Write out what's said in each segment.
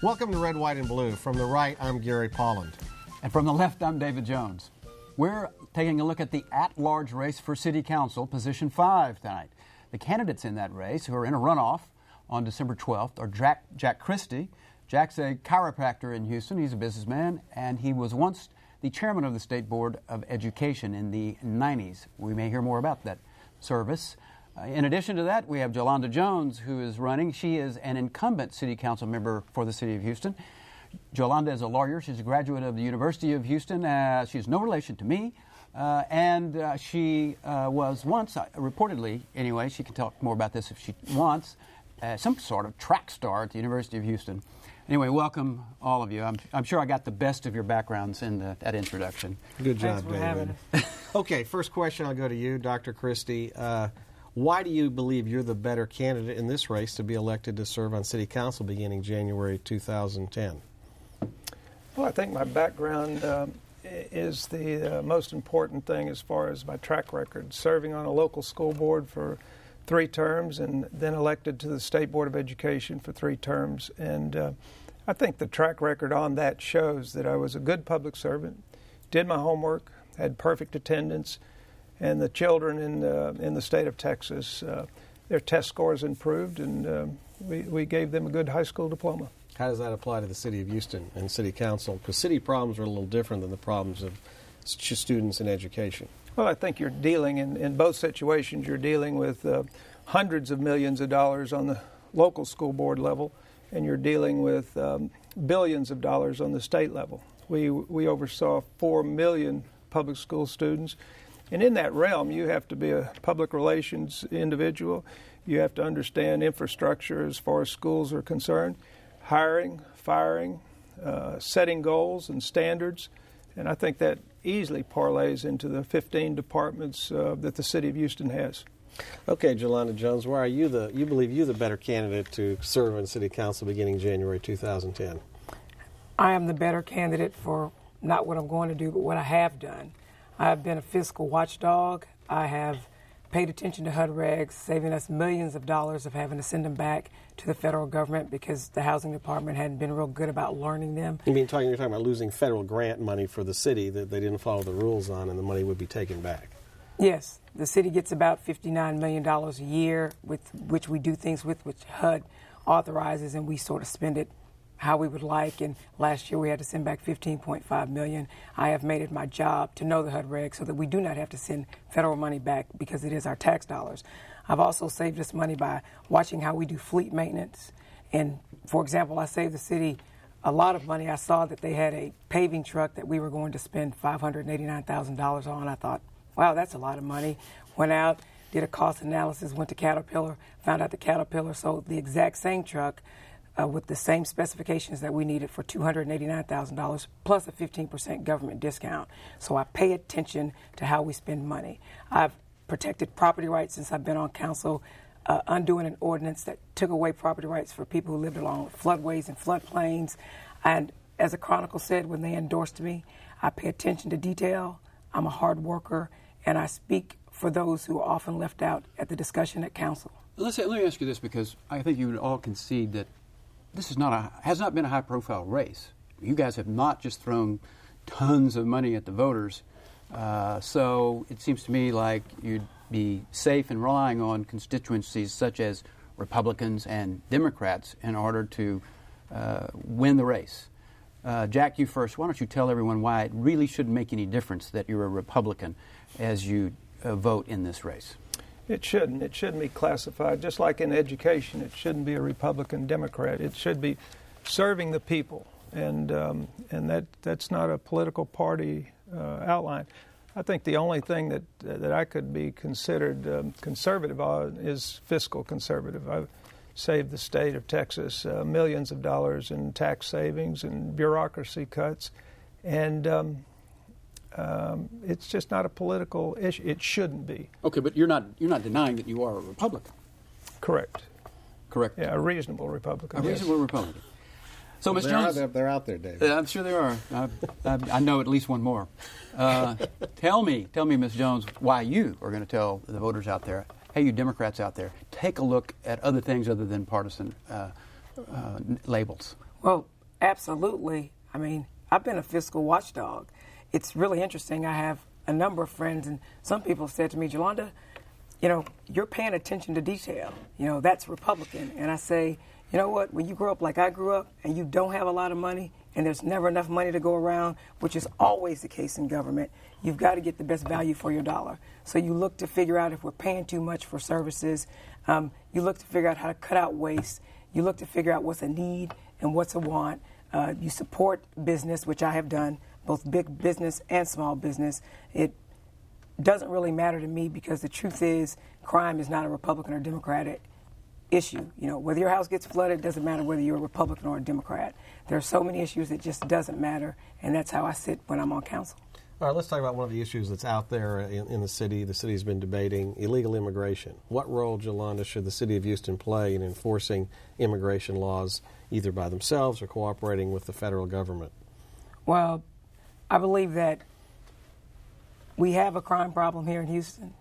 Welcome to Red, White, and Blue. From the right, I'm Gary Polland. And from the left, I'm David Jones. We're taking a look at the at-large race for City Council, Position 5 tonight. The candidates in that race who are in a runoff on December 12th are Jack Christie. Jack's a chiropractor in Houston. He's a businessman, and he was once the chairman of the State Board of Education in the 90s. We may hear more about that service. In addition to that, we have Jolanda Jones, who is running. She is an incumbent City Council member for the City of Houston. Jolanda is a lawyer. She's a graduate of the University of Houston. She's no relation to me. And she was once, reportedly, anyway, she can talk more about this if she wants, some sort of track star at the University of Houston. Anyway, welcome, all of you. I'm sure I got the best of your backgrounds in that introduction. Good job, David. Okay, first question, I'll go to you, Dr. Christie. Why do you believe you're the better candidate in this race to be elected to serve on City Council beginning January 2010? Well, I think my background is the most important thing as far as my track record. Serving on a local school board for 3 terms and then elected to the State Board of Education for 3 terms. And I think the track record on that shows that I was a good public servant, did my homework, had perfect attendance, and the children in the state of Texas, their test scores improved, and we gave them a good high school diploma. How does that apply to the City of Houston and City Council? Because city problems are a little different than the problems of students in education. Well, I think you're dealing, in both situations, you're dealing with hundreds of millions of dollars on the local school board level, and you're dealing with billions of dollars on the state level. We oversaw 4 million public school students. And in that realm, you have to be a public relations individual. You have to understand infrastructure as far as schools are concerned, hiring, firing, setting goals and standards. And I think that easily parlays into the 15 departments that the City of Houston has. Okay, Jolanda Jones, why are you believe you're the better candidate to serve on City Council beginning January 2010? I am the better candidate for not what I'm going to do, but what I have done. I have been a fiscal watchdog. I have paid attention to HUD regs, saving us millions of dollars of having to send them back to the federal government because the housing department hadn't been real good about learning them. You're talking about losing federal grant money for the city that they didn't follow the rules on, and the money would be taken back. Yes, the city gets about $59 million a year, with which we do things with, which HUD authorizes, and we sort of spend it how we would like, and last year we had to send back $15.5 million. I have made it my job to know the HUD regs so that we do not have to send federal money back because it is our tax dollars. I've also saved us money by watching how we do fleet maintenance. And, for example, I saved the city a lot of money. I saw that they had a paving truck that we were going to spend $589,000 on. I thought, wow, that's a lot of money. Went out, did a cost analysis, went to Caterpillar, found out the Caterpillar sold the exact same truck with the same specifications that we needed for $289,000 plus a 15% government discount. So I pay attention to how we spend money. I've protected property rights since I've been on council, undoing an ordinance that took away property rights for people who lived along floodways and floodplains. And as the Chronicle said when they endorsed me, I pay attention to detail, I'm a hard worker, and I speak for those who are often left out at the discussion at council. Let me ask you this, because I think you would all concede that this has not been a high-profile race. You guys have not just thrown tons of money at the voters, so it seems to me like you'd be safe in relying on constituencies such as Republicans and Democrats in order to win the race. Jack, you first. Why don't you tell everyone why it really shouldn't make any difference that you're a Republican as you vote in this race? It shouldn't. It shouldn't be classified. Just like in education, it shouldn't be a Republican, Democrat. It should be serving the people, and that's not a political party outline. I think the only thing that I could be considered conservative on is fiscal conservative. I've saved the state of Texas millions of dollars in tax savings and bureaucracy cuts, and it's just not a political issue. It shouldn't be. Okay, but you're not denying that you are a Republican. Correct. Yeah, a reasonable Republican. A reasonable Republican. So, Ms. Jones, they're out there, David. I'm sure there are. I know at least one more. Tell me, Ms. Jones, why you are going to tell the voters out there, hey, you Democrats out there, take a look at other things other than partisan labels. Well, absolutely. I mean, I've been a fiscal watchdog. It's really interesting. I have a number of friends, and some people have said to me, Jolanda, you're paying attention to detail. That's Republican. And I say, you know what? When you grow up like I grew up and you don't have a lot of money and there's never enough money to go around, which is always the case in government, you've got to get the best value for your dollar. So you look to figure out if we're paying too much for services. You look to figure out how to cut out waste. You look to figure out what's a need and what's a want. You support business, which I have done, both big business and small business. It doesn't really matter to me because the truth is crime is not a Republican or Democratic issue. Whether your house gets flooded, it doesn't matter whether you're a Republican or a Democrat. There are so many issues that just doesn't matter, and that's how I sit when I'm on council. All right, let's talk about one of the issues that's out there in the city. The city's been debating illegal immigration. What role, Jolanda, should the city of Houston play in enforcing immigration laws, either by themselves or cooperating with the federal government? Well, I believe that we have a crime problem here in Houston.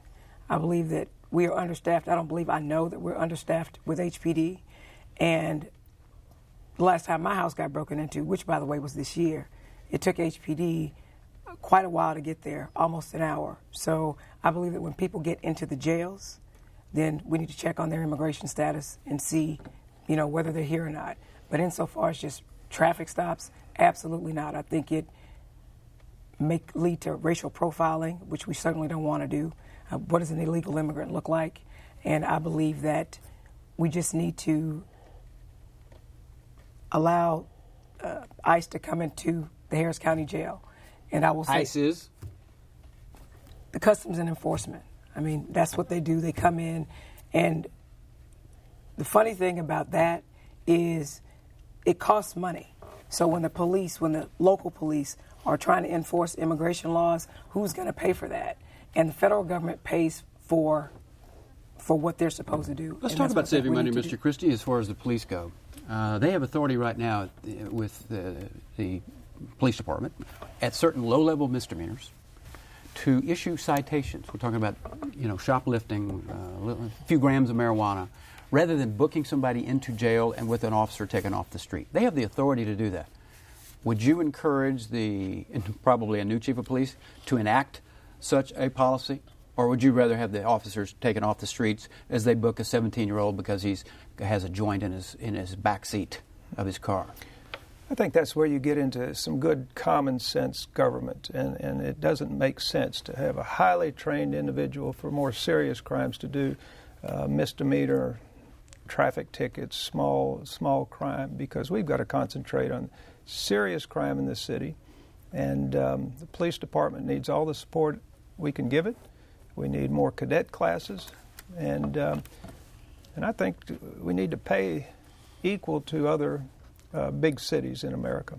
I believe that we are understaffed. I know that we're understaffed with HPD. And the last time my house got broken into, which, by the way, was this year, it took HPD quite a while to get there, almost an hour. So I believe that when people get into the jails, then we need to check on their immigration status and see, whether they're here or not. But insofar as just traffic stops, absolutely not. I think it may lead to racial profiling, which we certainly don't want to do. What does an illegal immigrant look like? And I believe that we just need to allow ICE to come into the Harris County Jail. And I will say ICE is? The Customs and Enforcement. I mean, that's what they do. They come in. And the funny thing about that is it costs money. So when the local police are trying to enforce immigration laws, who's going to pay for that? And the federal government pays for what they're supposed to do. Let's talk about saving money, Mr. Christie, as far as the police go. They have authority right now with the police department at certain low-level misdemeanors to issue citations. We're talking about, shoplifting, a few grams of marijuana, rather than booking somebody into jail and with an officer taken off the street. They have the authority to do that. Would you encourage probably a new chief of police to enact such a policy, or would you rather have the officers taken off the streets as they book a 17-year-old because he has a joint in his back seat of his car? I think that's where you get into some good common sense government, and it doesn't make sense to have a highly trained individual for more serious crimes to do misdemeanor traffic tickets, small crime, because we've got to concentrate on serious crime in this city, and the police department needs all the support we can give it. We need more cadet classes, and I think we need to pay equal to other big cities in America.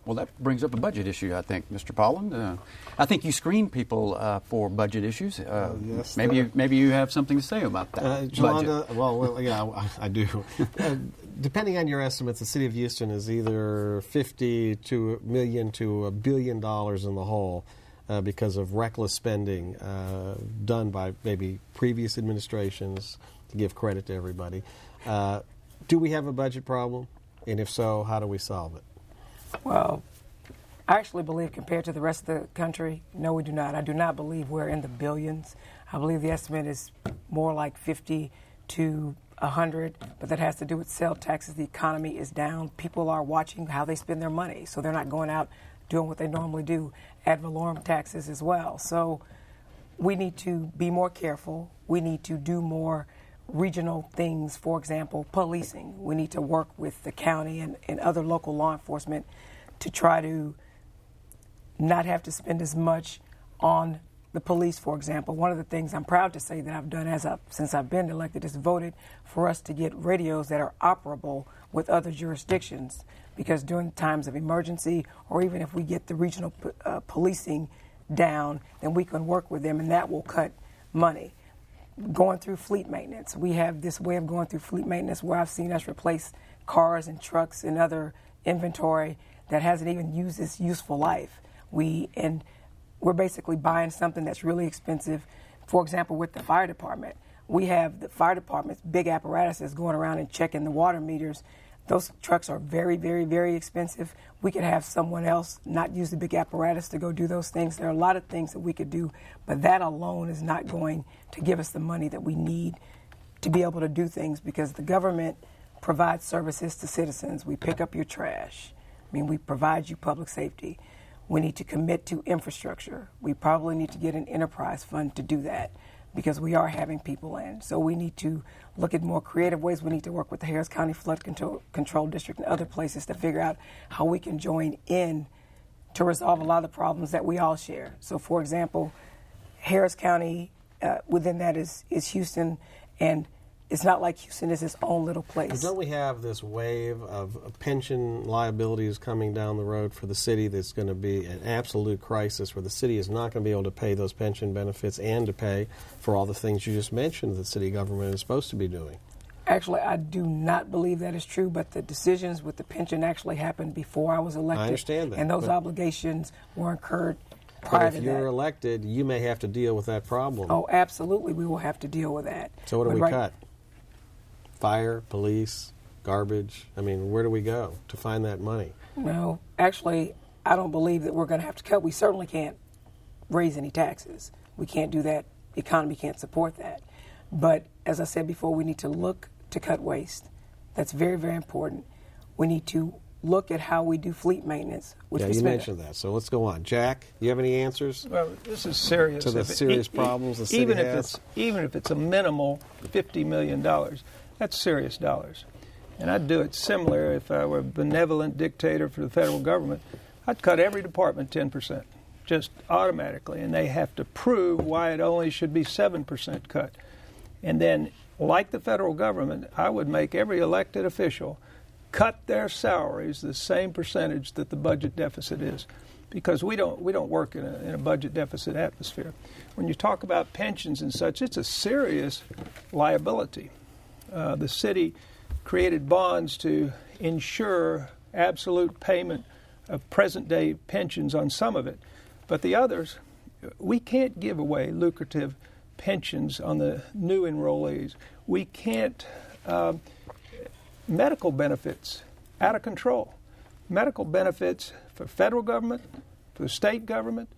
Well, that brings up a budget issue, I think, Mr. Pollan. I think you screen people for budget issues. Yes. Maybe you have something to say about that. Jolanda, well, yeah, I do. Depending on your estimates, the city of Houston is either $50 million to $1 billion in the hole because of reckless spending done by maybe previous administrations, to give credit to everybody. Do we have a budget problem? And if so, how do we solve it? Well, I actually believe compared to the rest of the country, no, we do not. I do not believe we're in the billions. I believe the estimate is more like 50 to 100, but that has to do with sales taxes. The economy is down. People are watching how they spend their money, so they're not going out doing what they normally do. Ad valorem taxes as well. So we need to be more careful. We need to do more regional things, for example, policing. We need to work with the county and other local law enforcement to try to not have to spend as much on the police, for example. One of the things I'm proud to say that I've done since I've been elected is voted for us to get radios that are operable with other jurisdictions, because during times of emergency, or even if we get the regional policing down, then we can work with them, and that will cut money. Going through fleet maintenance. We have this way of going through fleet maintenance where I've seen us replace cars and trucks and other inventory that hasn't even used its useful life. We're basically buying something that's really expensive. For example, with the fire department, we have the fire department's big apparatuses going around and checking the water meters. Those trucks are very, very, very expensive. We could have someone else not use the big apparatus to go do those things. There are a lot of things that we could do, but that alone is not going to give us the money that we need to be able to do things, because the government provides services to citizens. We pick up your trash. I mean, we provide you public safety. We need to commit to infrastructure. We probably need to get an enterprise fund to do that, because we are having people in. So we need to look at more creative ways. We need to work with the Harris County Flood Control District and other places to figure out how we can join in to resolve a lot of the problems that we all share. So, for example, Harris County, within that is Houston, and it's not like Houston is its own little place. But don't we have this wave of pension liabilities coming down the road for the city that's going to be an absolute crisis, where the city is not going to be able to pay those pension benefits and to pay for all the things you just mentioned that city government is supposed to be doing? Actually, I do not believe that is true, but the decisions with the pension actually happened before I was elected. I understand that. And those obligations were incurred prior to that. But if you're elected, you may have to deal with that problem. Oh, absolutely, we will have to deal with that. So what do we cut? Fire, police, garbage? I mean, where do we go to find that money? No, actually, I don't believe that we're going to have to cut. We certainly can't raise any taxes. We can't do that. The economy can't support that. But as I said before, we need to look to cut waste. That's very, very important. We need to look at how we do fleet maintenance. Yeah, you mentioned that. So let's go on. Jack, you have any answers? Well, this is serious. To the serious problems the city has? Even if it's a minimal $50 million, that's serious dollars. And I'd do it similar if I were a benevolent dictator for the federal government. I'd cut every department 10%, just automatically, and they have to prove why it only should be 7% cut. And then, like the federal government, I would make every elected official cut their salaries the same percentage that the budget deficit is, because we don't work in a budget deficit atmosphere. When you talk about pensions and such, it's a serious liability. The city created bonds to ensure absolute payment of present-day pensions on some of it. But the others, we can't give away lucrative pensions on the new enrollees. We can't. Medical benefits, out of control. Medical benefits for federal government, for state government,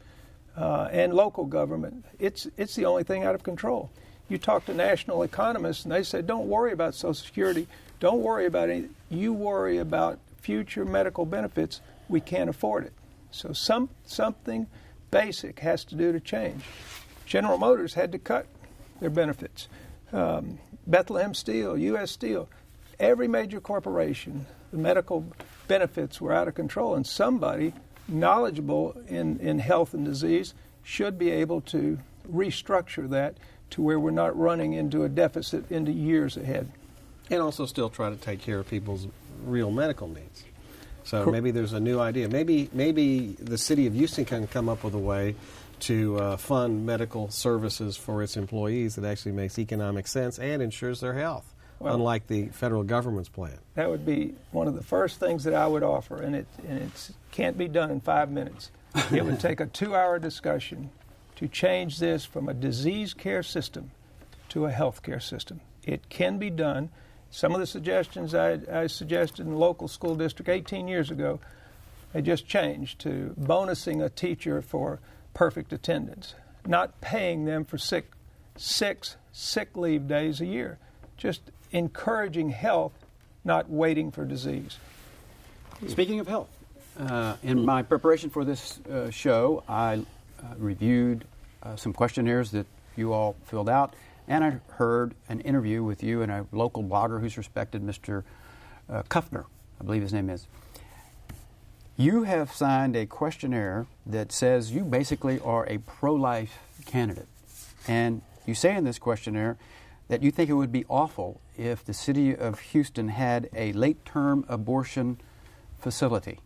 and local government. It's the only thing out of control. You talk to national economists, and they say, don't worry about Social Security. Don't worry about anything. You worry about future medical benefits. We can't afford it. So something basic has to do to change. General Motors had to cut their benefits. Bethlehem Steel, U.S. Steel, every major corporation, the medical benefits were out of control, and somebody knowledgeable in health and disease should be able to restructure that to where we're not running into a deficit into years ahead. And also still try to take care of people's real medical needs. So maybe there's a new idea. Maybe the city of Houston can come up with a way to fund medical services for its employees that actually makes economic sense and ensures their health, unlike the federal government's plan. That would be one of the first things that I would offer, and it can't be done in 5 minutes. It would take a 2-hour discussion to change this from a disease care system to a health care system. It can be done. Some of the suggestions I suggested in the local school district 18 years ago, they just changed to bonusing a teacher for perfect attendance, not paying them for six sick leave days a year, just encouraging health, not waiting for disease. Speaking of health, in my preparation for this show, I reviewed some questionnaires that you all filled out, and I heard an interview with you and a local blogger who's respected, Mr. Kuffner, I believe his name is. You have signed a questionnaire that says you basically are a pro-life candidate. And you say in this questionnaire that you think it would be awful if the city of Houston had a late-term abortion facility.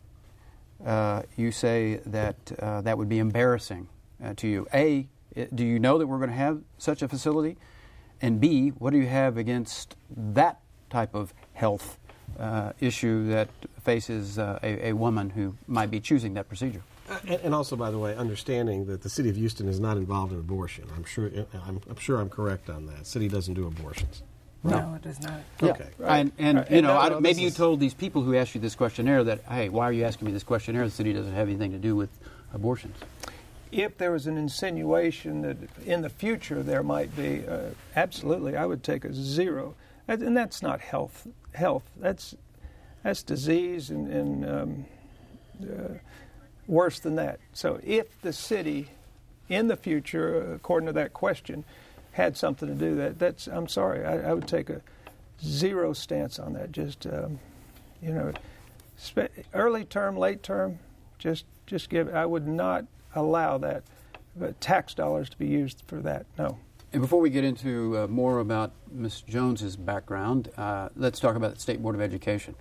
You say that that would be embarrassing to you. A, do you know that we're going to have such a facility? And B, what do you have against that type of health issue that faces a woman who might be choosing that procedure? And also, by the way, understanding that the city of Houston is not involved in abortion. I'm sure I'm correct on that. The city doesn't do abortions. No, it does not. Yeah. Okay. And Right. you know, No, maybe you this is- told these people who asked you this questionnaire that, hey, why are you asking me this questionnaire? The city doesn't have anything to do with abortions. If there was an insinuation that in the future there might be, absolutely, I would take a 0. And that's not health. That's disease and worse than that. So if the city in the future, according to that question, had something to do that's I'm sorry, I would take a 0 stance on that. Just early term, late term, just give. I would not allow that tax dollars to be used for that. No. And before we get into more about Ms. Jones's background, let's talk about the State Board of Education,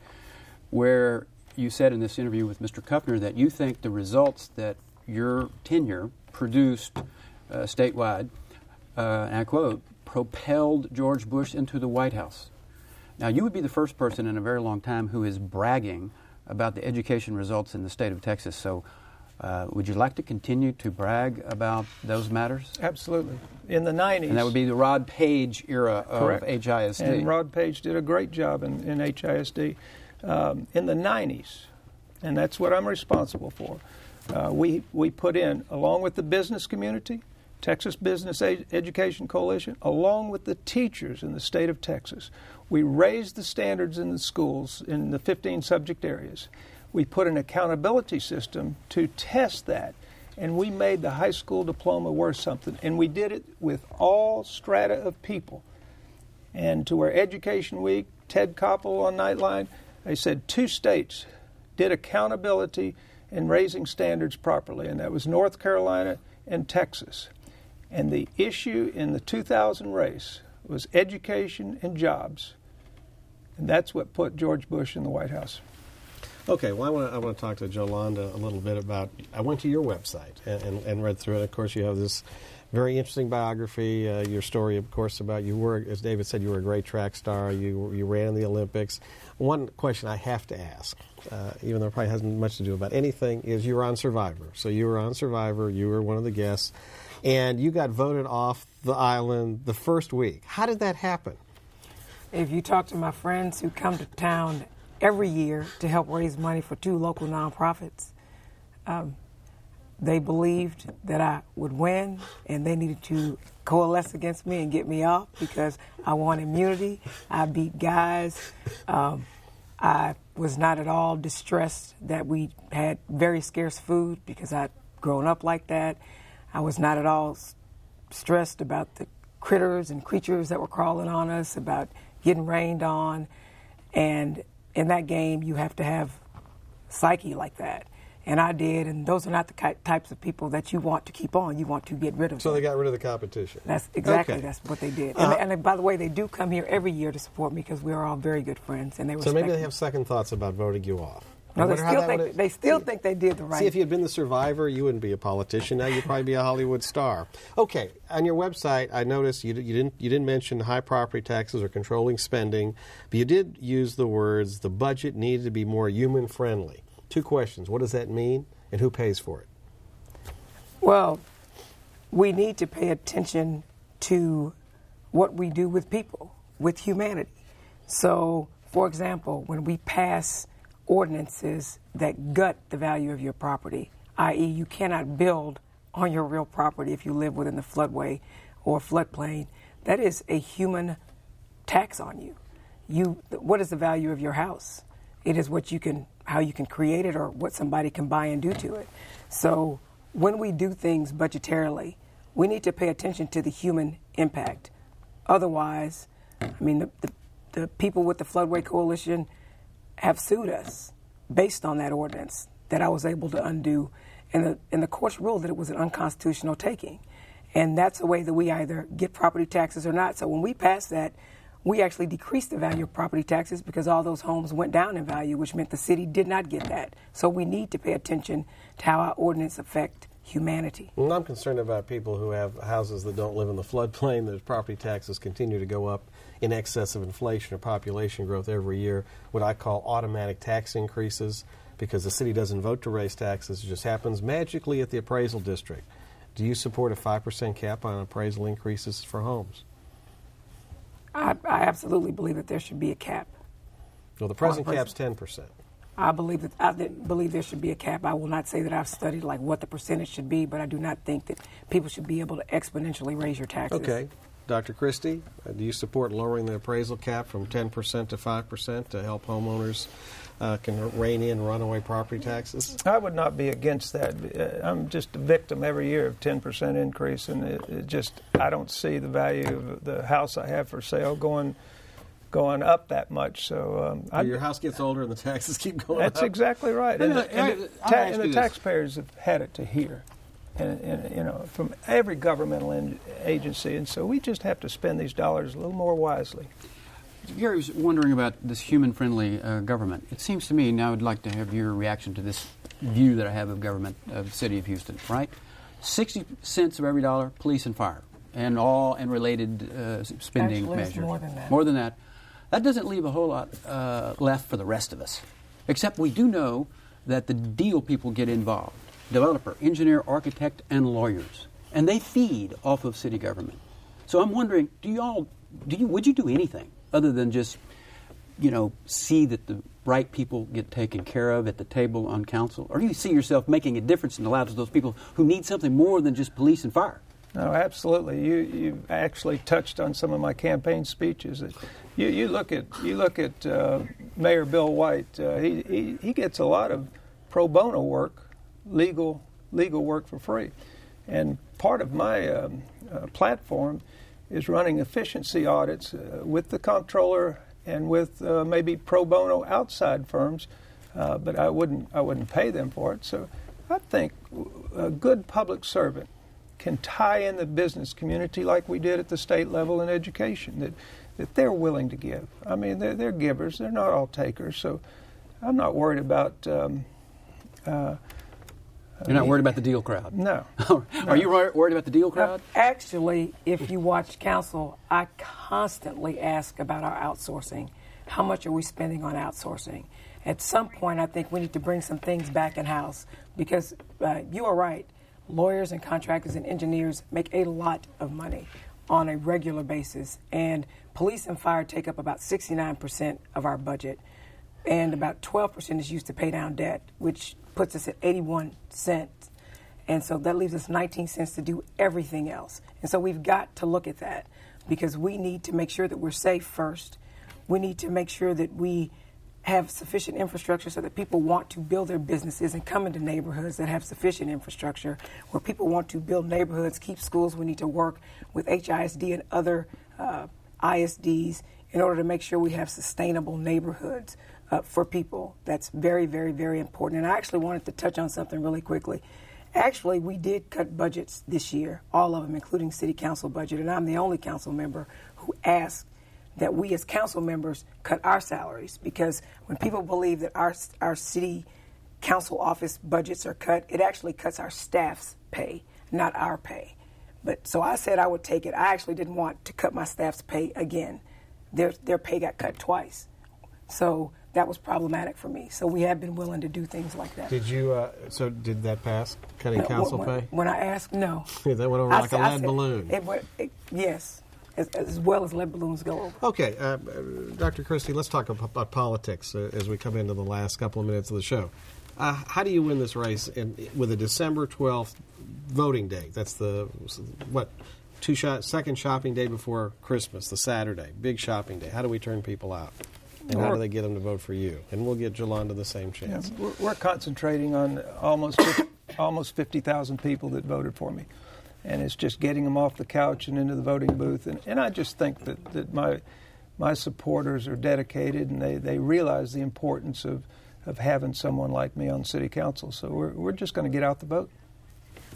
where you said in this interview with Mr. Kuffner that you think the results that your tenure produced statewide, and I quote, propelled George Bush into the White House. Now, you would be the first person in a very long time who is bragging about the education results in the state of Texas. So would you like to continue to brag about those matters? Absolutely. In the 90s. And that would be the Rod Page era of Correct. HISD. And Rod Page did a great job in HISD. In the 90s, and that's what I'm responsible for, we put in, along with the business community, Texas Business Education Coalition, along with the teachers in the state of Texas, we raised the standards in the schools in the 15 subject areas. We put an accountability system to test that, and we made the high school diploma worth something. And we did it with all strata of people. And to our Education Week, Ted Koppel on Nightline, they said 2 states did accountability and raising standards properly, and that was North Carolina and Texas. And the issue in the 2000 race was education and jobs. And that's what put George Bush in the White House. Okay, well, I want to talk to Jolanda a little bit about. I went to your website and read through it. Of course, you have this very interesting biography. Your story, of course, about you were, as David said, you were a great track star. You ran in the Olympics. One question I have to ask, even though it probably hasn't much to do about anything, is you were on Survivor. So you were on Survivor. You were one of the guests, and you got voted off the island the first week. How did that happen? If you talk to my friends who come to town every year to help raise money for 2 local nonprofits, they believed that I would win, and they needed to coalesce against me and get me off because I won immunity. I beat guys. I was not at all distressed that we had very scarce food because I'd grown up like that. I was not at all stressed about the critters and creatures that were crawling on us, about getting rained on. And in that game, you have to have psyche like that. And I did, and those are not the types of people that you want to keep on. You want to get rid of So them. they got rid of the competition. That's exactly, Okay. That's what they did. And by the way, they do come here every year to support me because we are all very good friends, and they So respect maybe they me. have second thoughts about voting you off. No, I they wonder how still that think would've- they still think they did the right. See, if you had been the Survivor, you wouldn't be a politician. Now you'd probably be a Hollywood star. Okay, on your website, I noticed you didn't mention high property taxes or controlling spending, but you did use the words the budget needed to be more human friendly. 2 questions: what does that mean, and who pays for it? Well, we need to pay attention to what we do with people, with humanity. So, for example, when we pass ordinances that gut the value of your property, i.e. you cannot build on your real property if you live within the floodway or floodplain, that is a human tax on you. What is the value of your house? It is how you can create it or what somebody can buy and do to it. So when we do things budgetarily, we need to pay attention to the human impact. Otherwise, I mean, the people with the Floodway Coalition have sued us based on that ordinance that I was able to undo, and the courts ruled that it was an unconstitutional taking. And that's a way that we either get property taxes or not. So when we passed that, we actually decreased the value of property taxes because all those homes went down in value, which meant the city did not get that. So we need to pay attention to how our ordinance affect humanity. Well, I'm concerned about people who have houses that don't live in the floodplain. Their property taxes continue to go up in excess of inflation or population growth every year, what I call automatic tax increases, because the city doesn't vote to raise taxes. It just happens magically at the appraisal district. Do you support a 5% cap on appraisal increases for homes? I absolutely believe that there should be a cap. Well, the present cap's 10%. I believe there should be a cap. I will not say that I've studied like what the percentage should be, but I do not think that people should be able to exponentially raise your taxes. Okay. Dr. Christie, do you support lowering the appraisal cap from 10% to 5% to help homeowners can rein in runaway property taxes? I would not be against that. I'm just a victim every year of 10% increase, and it just, I don't see the value of the house I have for sale going up that much. So your house gets older and the taxes keep going that's up. That's exactly right. And the this. taxpayers have had it to here, and you know, from every governmental agency, and so we just have to spend these dollars a little more wisely. Gary was wondering about this human-friendly government. It seems to me, now I'd like to have your reaction to this view that I have of government of the city of Houston, right? 60 cents of every dollar, police and fire, and related spending Actually, measures. it's more than that. More than that. That doesn't leave a whole lot left for the rest of us, except we do know that the deal people get involved, developer, engineer, architect, and lawyers, and they feed off of city government. So I'm wondering, would you do anything other than just, see that the right people get taken care of at the table on council? Or do you see yourself making a difference in the lives of those people who need something more than just police and fire? No, absolutely. You actually touched on some of my campaign speeches. You look at Mayor Bill White. He gets a lot of pro bono work, legal work for free, and part of my platform is running efficiency audits with the comptroller and with maybe pro bono outside firms, but I wouldn't pay them for it. So I think a good public servant can tie in the business community like we did at the state level in education, that they're willing to give. I mean, they're givers. They're not all takers. So I'm not worried about... You're not worried about the deal crowd? No. Are you worried about the deal crowd? Actually, if you watch council, I constantly ask about our outsourcing. How much are we spending on outsourcing? At some point, I think we need to bring some things back in-house because you are right. Lawyers and contractors and engineers make a lot of money on a regular basis, and police and fire take up about 69% of our budget, and about 12% is used to pay down debt, which puts us at 81 cents. And so that leaves us 19 cents to do everything else. And so we've got to look at that because we need to make sure that we're safe first. We need to make sure that we have sufficient infrastructure so that people want to build their businesses and come into neighborhoods that have sufficient infrastructure. Where people want to build neighborhoods, keep schools, we need to work with HISD and other ISDs in order to make sure we have sustainable neighborhoods for people. That's very, very, very important. And I actually wanted to touch on something really quickly. Actually, we did cut budgets this year, all of them, including city council budget, and I'm the only council member who asked that we as council members cut our salaries, because when people believe that our city council office budgets are cut, it actually cuts our staff's pay, not our pay. But so I said I would take it. I actually didn't want to cut my staff's pay again. Their pay got cut twice. So that was problematic for me. So we have been willing to do things like that. Did you? So did that pass? Cutting council pay? When I asked, no. That went over like a lead balloon. Yes, as well as lead balloons go over. Okay, Dr. Christie, let's talk about politics as we come into the last couple of minutes of the show. How do you win this race with a December 12th voting day? That's the second shopping day before Christmas, the Saturday, big shopping day. How do we turn people out? And how do they get them to vote for you? And we'll get Jolanda the same chance. Yeah, we're concentrating on almost 50,000 people that voted for me. And it's just getting them off the couch and into the voting booth. And I just think that my supporters are dedicated and they realize the importance of having someone like me on city council. So we're just going to get out the vote.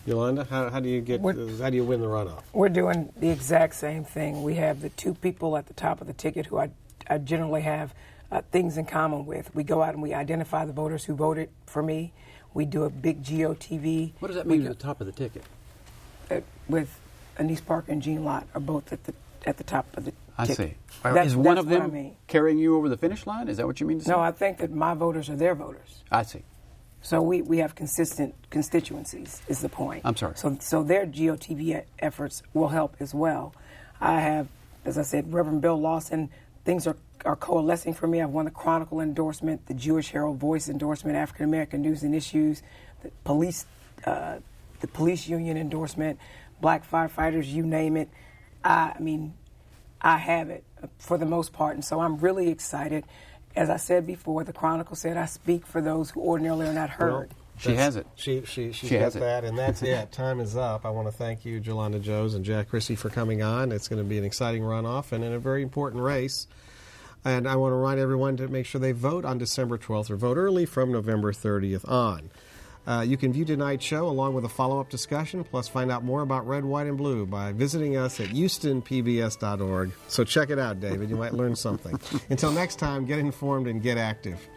Yolanda, how do you win the runoff? We're doing the exact same thing. We have the two people at the top of the ticket who I generally have things in common with. We go out and we identify the voters who voted for me. We do a big GOTV. What does that mean at the top of the ticket? With Anise Parker and Jean Lott are both at the top of the ticket. I see. Is one of them carrying you over the finish line? Is that what you mean to say? No, I think that my voters are their voters. I see. So we have consistent constituencies is the point. I'm sorry. So their GOTV efforts will help as well. I have as I said, Reverend Bill Lawson, things are coalescing for me. I've won the Chronicle endorsement, the Jewish Herald Voice endorsement, African American News and Issues, the police union endorsement, black firefighters, you name it. I mean, I have it for the most part, and so I'm really excited. As I said before, the Chronicle said I speak for those who ordinarily are not heard. Well, she has it. She has that, and that's it. Time is up. I want to thank you, Jolanda Jones and Jack Christie, for coming on. It's going to be an exciting runoff and in a very important race. And I want to remind everyone to make sure they vote on December 12th or vote early from November 30th on. You can view tonight's show along with a follow-up discussion, plus find out more about Red, White, and Blue by visiting us at HoustonPBS.org. So check it out, David. You might learn something. Until next time, get informed and get active.